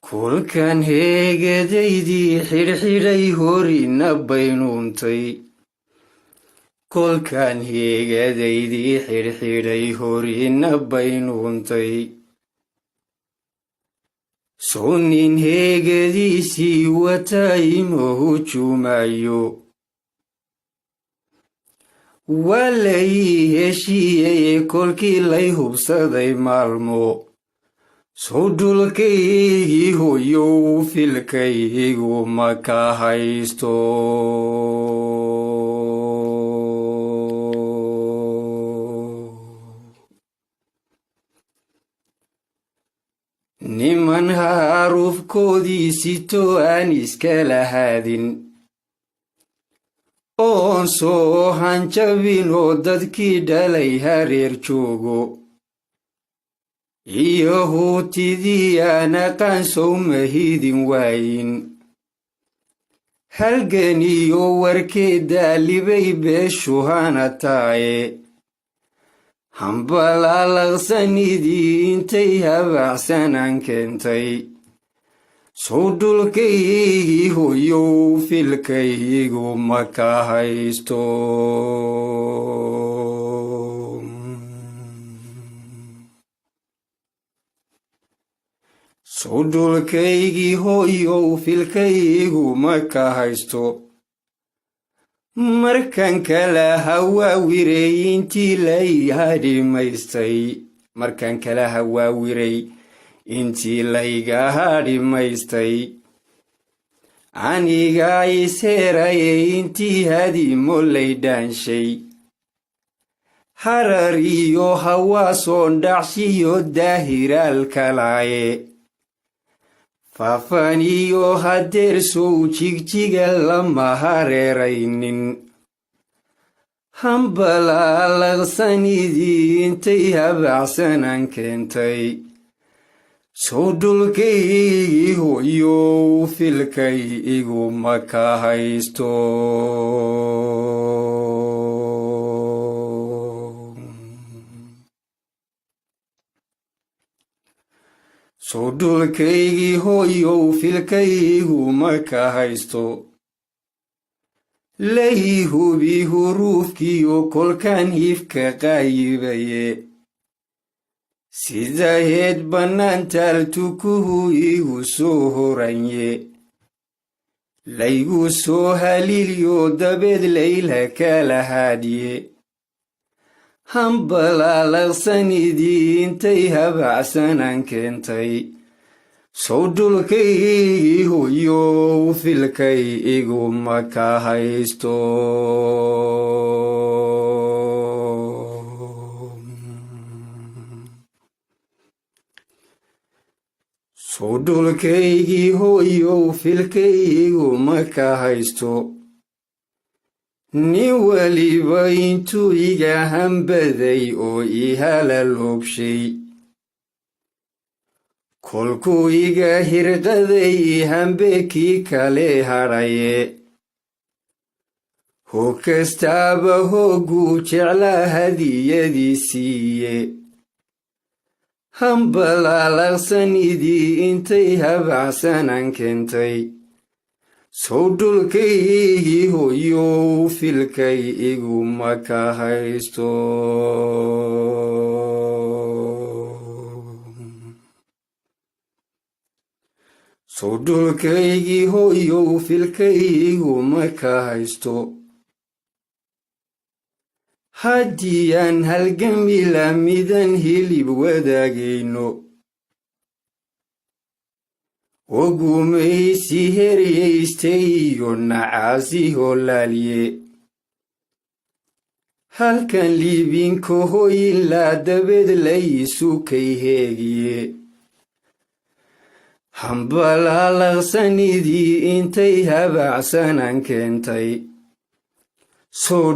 Kulkan heegadaydii xidhxidhay horina baynuuntay. Kulkan heegadaydii xidhxidhay horina baynuuntay. Soonin heegadiisii watay ma hujumayo. Waa lay heshiiyey kolkii lay hubsaday maalmo. Dhulkaygii hooyow filkay iguma kaa haysto. Niman haruufkoodii sito aan iskala haadin, oon soo hanjabin oo dadkii dhalay hareer joogo. Iyo huutidii aan aqaan sow mahidin waayin. Halgan iyo warkeeda libay beeshu hanataaye. Hambalaalaqsanidii intay habacsanaan keentay. Dhulkaygii hooyow filkay iguma kaa haysto. Dhulkaygii hooyow filkay iguma kaa haysto. Markan kala hawaawiray intii lay hadhimaystay. Markan kala hawaawiray intii layga hadhimaystay. Aniga iseerayay intii hadimo lay dhaanshay. Harar iyo hawaasoon dhacshiyo daahiraal kalaaye. Faafan iyo hadeer sow jig-jiga lama hareeraynin. Hambalaalaqsanidii intay habacsanaan keentay. Dhulkaygii hooyow filkay iguma kaa haysto. Dhulkaygii hooyow filkay iguma kaa haysto. Lay hubi huruufkiyo kolkaan hifka qaayibaye. Sida heed bannaantaal tukuhu igu soo horanye. Laygu soo haliilyo dabeed layla kala haadhiye. Hambalaalaqsanidii intay habacsanaan keentay. Dhulkaygii hooyow filkay iguma kaa haysto. Dhulkaygii hooyow filkay iguma kaa haysto. Nin waliba intuu iga hambaday oo ii halaloobshay. Kolkuu iga hirqaday ii hambe kii kale hadhaye. Hoo kastaaba hooguu jeclaa hadiyadii siiye. Hambalaalaqsanidii intay habacsanaan keentay. Dhulkaygii hooyow filkay iguma kaa haysto. Dhulkaygii hooyow filkay iguma kaa haysto. Haddii aan halgamila midan hilib wadaagayno. Ogumaysi heryaystay iyo nacaasi holaaliye. Halkan liibinka hoyilaa dabeed laysu kay heegiye. Hambalaalaqsanidii intay habacsanaan keentay.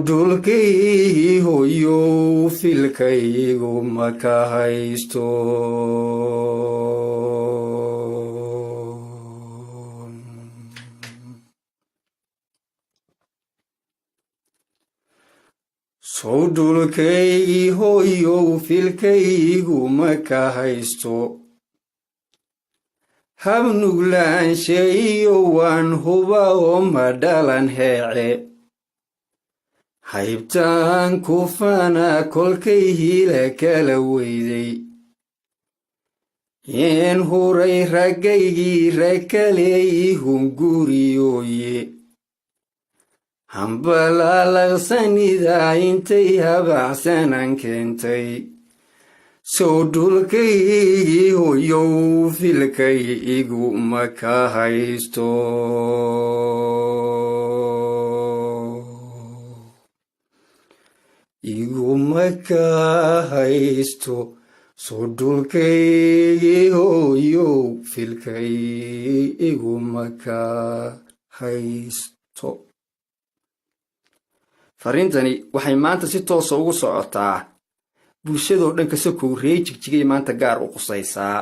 Dhulkaygii hooyow filkay iguma kaa haysto. Dhulkaygii hooyow filkay iguma kaa haysto. hab nuglaanshayo waan huba oo ma dhalan heece haybtaan kufana kolkay hila kala weyday yeen huray raggaygii rakaleey hunguriyooye hambalaalaqsanida intay habacsanan keentay soo dhulkaygii hooyow filkay iguma kaa haysto iguma kaa haysto soo dhulkaygii hooyow filkay iguma kaa haysto fariintani waxay maanta si toosa ugu socotaa bulshadoo dhan ka sokow ree jigjigay maanta gaar u qusaysaa